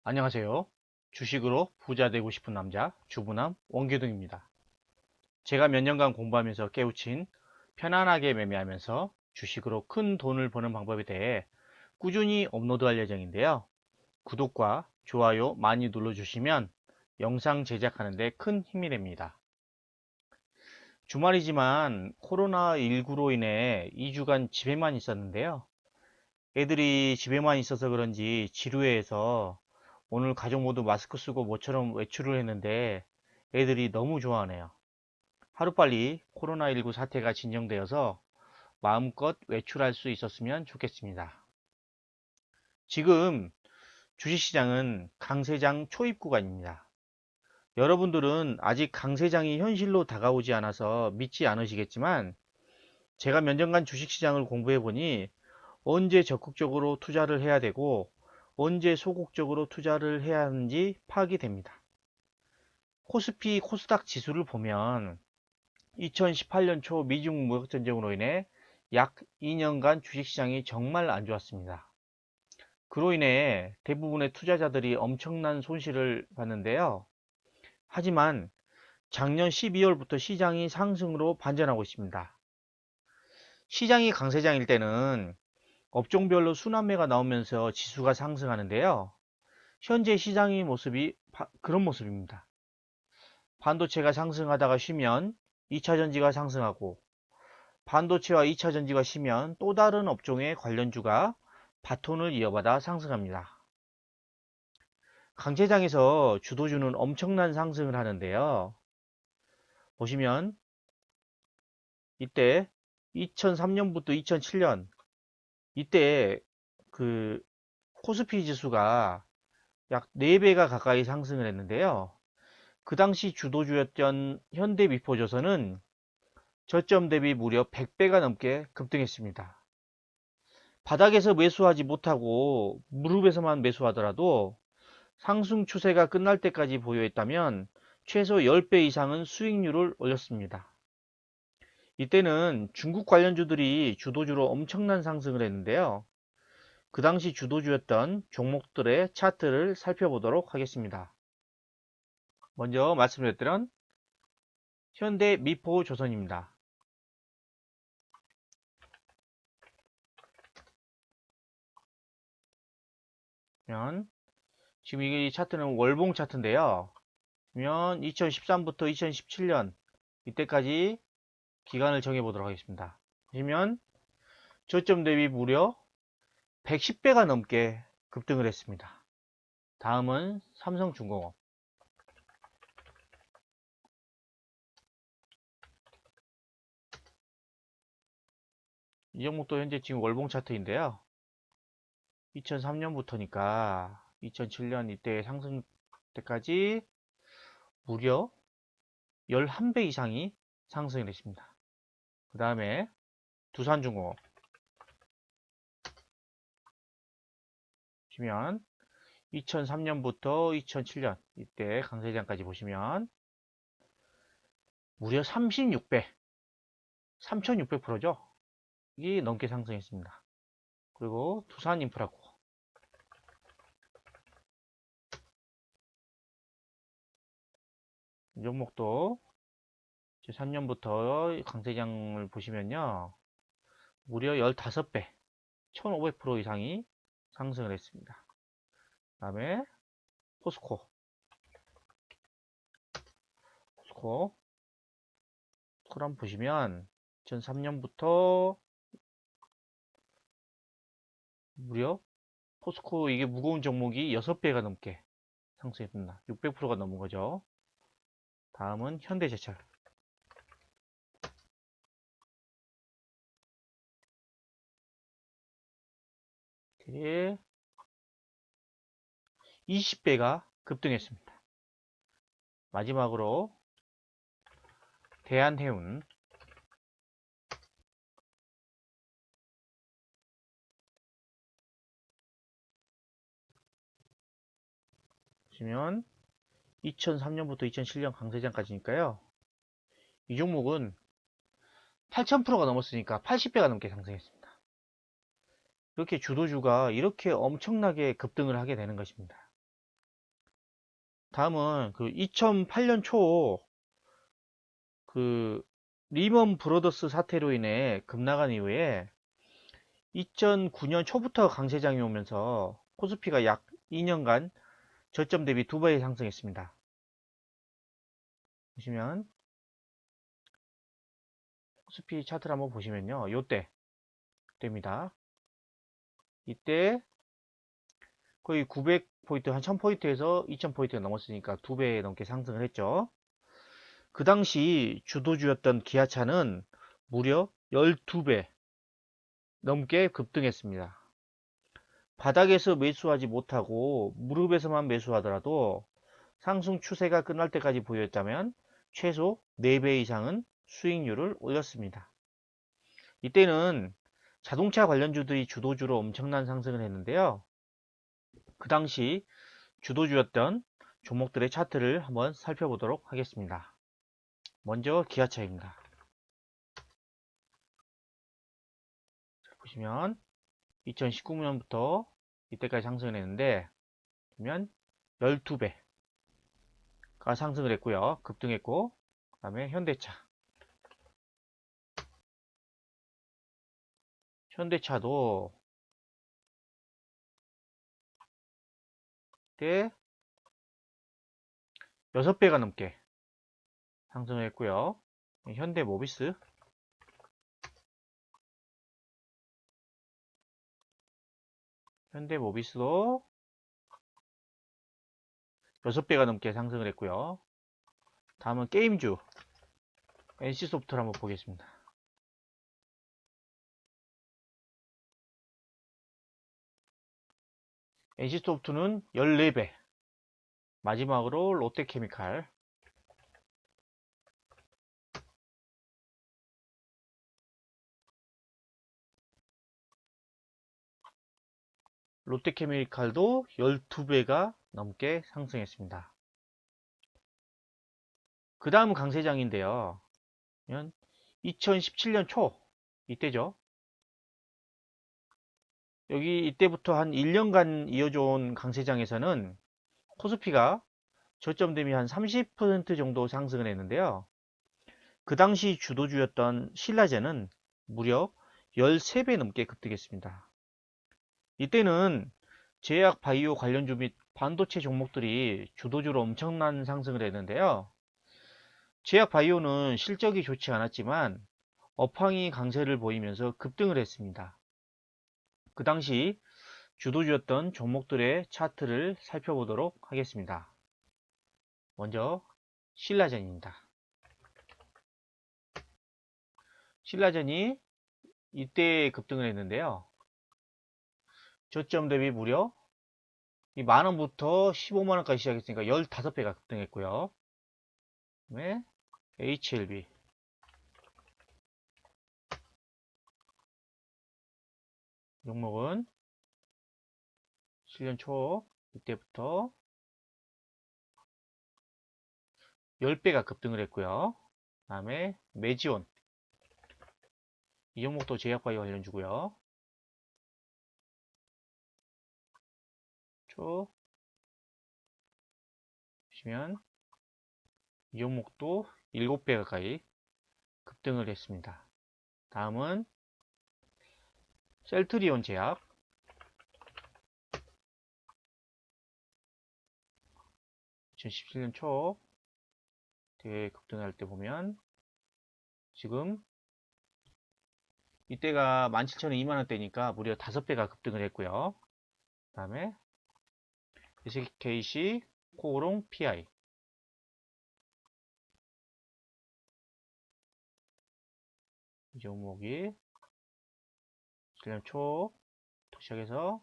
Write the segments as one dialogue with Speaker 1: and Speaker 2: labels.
Speaker 1: 안녕하세요. 주식으로 부자 되고 싶은 남자 주부남 원교등입니다. 제가 몇 년간 공부하면서 깨우친 편안하게 매매하면서 주식으로 큰 돈을 버는 방법에 대해 꾸준히 업로드할 예정인데요. 구독과 좋아요 많이 눌러주시면 영상 제작하는 데 큰 힘이 됩니다. 주말이지만 코로나19로 인해 2주간 집에만 있었는데요. 애들이 집에만 있어서 그런지 지루해해서 오늘 가족 모두 마스크 쓰고 모처럼 외출을 했는데 애들이 너무 좋아하네요. 하루빨리 코로나19 사태가 진정되어서 마음껏 외출할 수 있었으면 좋겠습니다. 지금 주식시장은 강세장 초입 구간입니다. 여러분들은 아직 강세장이 현실로 다가오지 않아서 믿지 않으시겠지만 제가 몇 년간 주식시장을 공부해 보니 언제 적극적으로 투자를 해야 되고 언제 소극적으로 투자를 해야 하는지 파악이 됩니다. 코스피 코스닥 지수를 보면 2018년 초 미중 무역전쟁으로 인해 약 2년간 주식시장이 정말 안 좋았습니다. 그로 인해 대부분의 투자자들이 엄청난 손실을 봤는데요. 하지만 작년 12월부터 시장이 상승으로 반전하고 있습니다. 시장이 강세장일 때는 업종별로 순환매가 나오면서 지수가 상승하는데요. 현재 시장의 모습이 그런 모습입니다. 반도체가 상승하다가 쉬면 2차전지가 상승하고 반도체와 2차전지가 쉬면 또 다른 업종의 관련주가 바톤을 이어받아 상승합니다. 강세장에서 주도주는 엄청난 상승을 하는데요. 보시면 이때 2003년부터 2007년 이때 그 코스피 지수가 약 4배가 가까이 상승을 했는데요. 그 당시 주도주였던 현대미포조선은 저점 대비 무려 100배가 넘게 급등했습니다. 바닥에서 매수하지 못하고 무릎에서만 매수하더라도 상승 추세가 끝날 때까지 보유했다면 최소 10배 이상은 수익률을 올렸습니다. 이때는 중국 관련주들이 주도주로 엄청난 상승을 했는데요. 그 당시 주도주였던 종목들의 차트를 살펴보도록 하겠습니다. 먼저 말씀드렸던 현대미포조선입니다. 그러면 지금 이 차트는 월봉 차트인데요. 그러면 2013부터 2017년 이때까지 기간을 정해 보도록 하겠습니다. 보시면 저점 대비 무려 110배가 넘게 급등을 했습니다. 다음은 삼성중공업. 이 종목도 현재 지금 월봉 차트인데요. 2003년부터니까 2007년 이때 상승 때까지 무려 11배 이상이 상승을 했습니다. 그 다음에 두산중공업 보시면 2003년부터 2007년 이때 강세장까지 보시면 무려 36배 3600%죠. 이 넘게 상승했습니다. 그리고 두산인프라코 이 종목도 3년부터 강세장을 보시면요. 무려 15배 1500% 이상이 상승을 했습니다. 그 다음에 포스코를 한번 보시면 2003년부터 무려 포스코 이게 무거운 종목이 6배가 넘게 상승했습니다. 600%가 넘은 거죠. 다음은 현대제철. 이렇게 20배가 급등했습니다. 마지막으로 대한해운 보시면 2003년부터 2007년 강세장까지니까요. 이 종목은 8000%가 넘었으니까 80배가 넘게 상승했습니다. 이렇게 주도주가 이렇게 엄청나게 급등을 하게 되는 것입니다. 다음은 그 2008년 초 그 리먼 브로더스 사태로 인해 급락한 이후에 2009년 초부터 강세장이 오면서 코스피가 약 2년간 저점 대비 2배 상승했습니다. 보시면 코스피 차트를 한번 보시면요. 요때입니다. 이때 거의 900포인트, 한 1000포인트에서 2000포인트가 넘었으니까 2배 넘게 상승을 했죠. 그 당시 주도주였던 기아차는 무려 12배 넘게 급등했습니다. 바닥에서 매수하지 못하고 무릎에서만 매수하더라도 상승 추세가 끝날 때까지 보였다면 최소 4배 이상은 수익률을 올렸습니다. 이때는 자동차 관련주들이 주도주로 엄청난 상승을 했는데요. 그 당시 주도주였던 종목들의 차트를 한번 살펴보도록 하겠습니다. 먼저 기아차입니다. 보시면 2019년부터 이때까지 상승을 했는데 보면 12배가 상승을 했고요. 급등했고 그 다음에 현대차도 이때 6배가 넘게 상승을 했고요. 현대모비스도 6배가 넘게 상승을 했고요. 다음은 게임주 NC소프트를 한번 보겠습니다. NC소프트는 14배. 마지막으로 롯데케미칼. 롯데케미칼도 12배가 넘게 상승했습니다. 그 다음 강세장인데요. 2017년 초 이때죠. 여기 이때부터 한 1년간 이어져 온 강세장에서는 코스피가 저점 대비 한 30% 정도 상승을 했는데요. 그 당시 주도주였던 신라제는 무려 13배 넘게 급등했습니다. 이때는 제약 바이오 관련주 및 반도체 종목들이 주도주로 엄청난 상승을 했는데요. 제약 바이오는 실적이 좋지 않았지만 업황이 강세를 보이면서 급등을 했습니다. 그 당시 주도주였던 종목들의 차트를 살펴보도록 하겠습니다. 먼저 신라젠입니다. 신라젠이 이때 급등을 했는데요. 저점 대비 무려 이 만원부터 15만원까지 시작했으니까 15배가 급등했고요. 그다음에 HLB 종목은 7년 초 이때부터 10배가 급등을 했고요. 그 다음에 메지온 이 종목도 제약바이오 관련주고요. 쭉 보시면 이 종목도 7배 가까이 급등을 했습니다. 다음은 셀트리온 제약 2017년 초 되게 급등할 때 보면 지금 이때가 17,000원 2만원대니까 무려 5배가 급등을 했고요. 그 다음에 SKC 코오롱 PI 이 종목이 7년 초부터 시작해서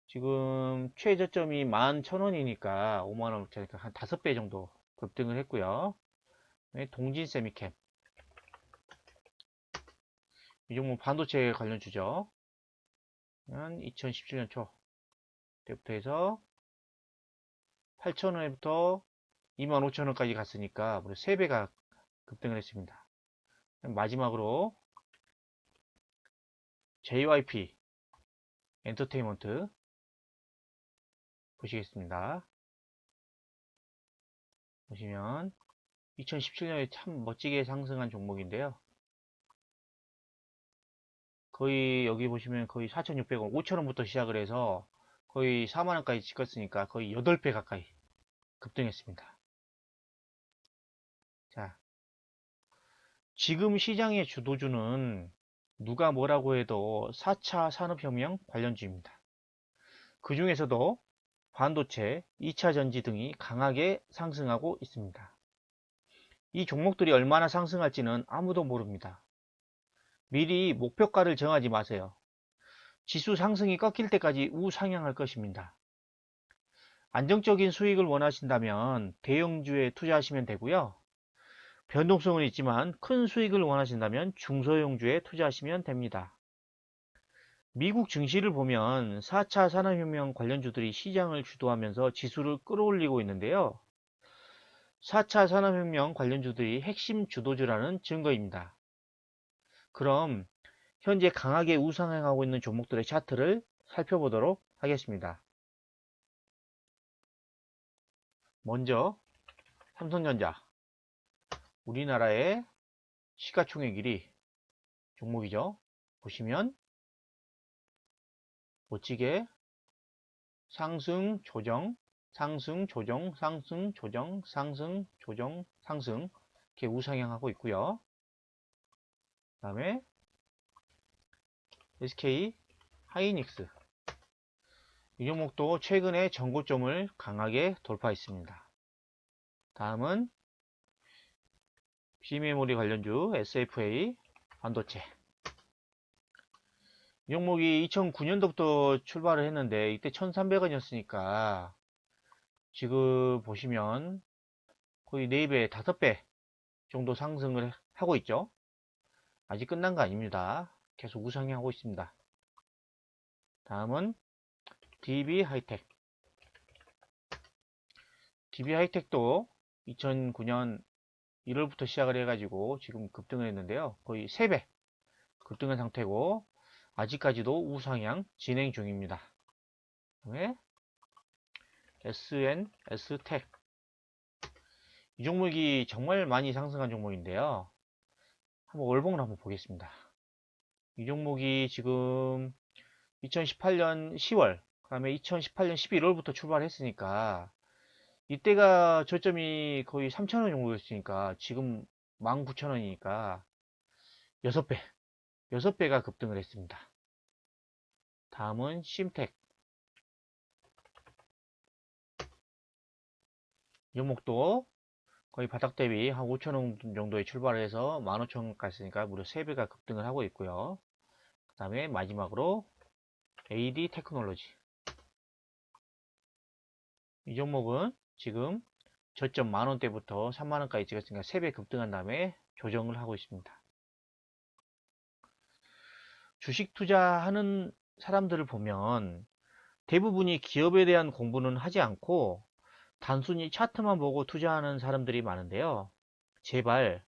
Speaker 1: 지금 최저점이 11,000원이니까 5만원짜리니까 한 5배 정도 급등을 했고요. 동진 세미캠 이 종목 반도체 관련주죠. 2017년 초 때부터 해서 8,000원부터 25,000원까지 갔으니까 무려 3배가 급등을 했습니다. 마지막으로 JYP 엔터테인먼트 보시겠습니다. 보시면 2017년에 참 멋지게 상승한 종목인데요. 거의 여기 보시면 거의 4,600원, 5,000원부터 시작을 해서 거의 4만원까지 찍었으니까 거의 8배 가까이 급등했습니다. 자, 지금 시장의 주도주는 누가 뭐라고 해도 4차 산업혁명 관련주입니다. 그 중에서도 반도체, 2차 전지 등이 강하게 상승하고 있습니다. 이 종목들이 얼마나 상승할지는 아무도 모릅니다. 미리 목표가를 정하지 마세요. 지수 상승이 꺾일 때까지 우상향할 것입니다. 안정적인 수익을 원하신다면 대형주에 투자하시면 되고요. 변동성은 있지만 큰 수익을 원하신다면 중소형주에 투자하시면 됩니다. 미국 증시를 보면 4차 산업혁명 관련주들이 시장을 주도하면서 지수를 끌어올리고 있는데요. 4차 산업혁명 관련주들이 핵심 주도주라는 증거입니다. 그럼 현재 강하게 우상향하고 있는 종목들의 차트를 살펴보도록 하겠습니다. 먼저 삼성전자, 우리나라의 시가총액 1위 종목이죠. 보시면 멋지게 상승, 조정, 상승, 조정, 상승, 조정, 상승, 조정, 상승 이렇게 우상향하고 있고요. 그 다음에 SK 하이닉스 이 종목도 최근에 전고점을 강하게 돌파했습니다. 다음은 B메모리 관련주 SFA 반도체 이 종목이 2009년도부터 출발을 했는데 이때 1300원이었으니까 지금 보시면 거의 4배, 5배 정도 상승을 하고 있죠. 아직 끝난 거 아닙니다. 계속 우상향하고 있습니다. 다음은 DB하이텍 DB하이텍도 2009년 1월부터 시작을 해가지고 지금 급등을 했는데요. 거의 3배 급등한 상태고 아직까지도 우상향 진행 중입니다. 그다음에 SNS텍 이 종목이 정말 많이 상승한 종목인데요. 한번 월봉을 한번 보겠습니다. 이 종목이 지금 2018년 10월 그 다음에 2018년 11월부터 출발했으니까 이때가 저점이 거의 3,000원 정도였으니까 지금 19,000원이니까 6배 6배가 급등을 했습니다. 다음은 심텍 이 종목도 거의 바닥 대비 한 5,000원 정도에 출발을 해서 15,000원 갔으니까 무려 3배가 급등을 하고 있고요. 그 다음에 마지막으로 AD 테크놀로지 이 종목은 지금 저점 만원대부터 3만원까지 찍었으니까 3배 급등한 다음에 조정을 하고 있습니다. 주식 투자하는 사람들을 보면 대부분이 기업에 대한 공부는 하지 않고 단순히 차트만 보고 투자하는 사람들이 많은데요. 제발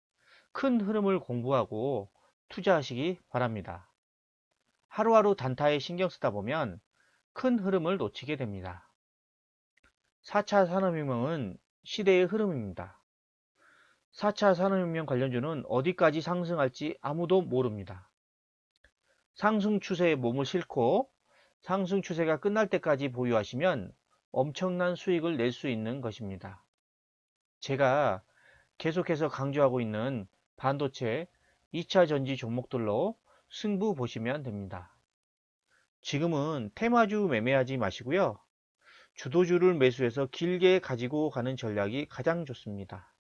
Speaker 1: 큰 흐름을 공부하고 투자하시기 바랍니다. 하루하루 단타에 신경 쓰다 보면 큰 흐름을 놓치게 됩니다. 4차 산업혁명은 시대의 흐름입니다. 4차 산업혁명 관련주는 어디까지 상승할지 아무도 모릅니다. 상승 추세에 몸을 싣고 상승 추세가 끝날 때까지 보유하시면 엄청난 수익을 낼 수 있는 것입니다. 제가 계속해서 강조하고 있는 반도체 2차 전지 종목들로 승부 보시면 됩니다. 지금은 테마주 매매하지 마시고요. 주도주를 매수해서 길게 가지고 가는 전략이 가장 좋습니다.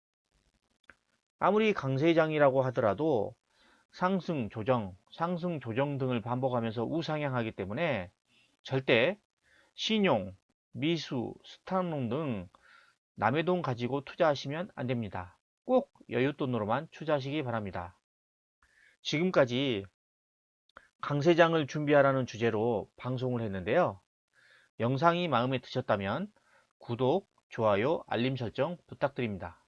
Speaker 1: 아무리 강세장이라고 하더라도 상승, 조정 등을 반복하면서 우상향하기 때문에 절대 신용, 미수, 스타농 등 남의 돈 가지고 투자하시면 안 됩니다. 꼭 여윳돈으로만 투자하시기 바랍니다. 지금까지 강세장을 준비하라는 주제로 방송을 했는데요. 영상이 마음에 드셨다면 구독, 좋아요, 알림 설정 부탁드립니다.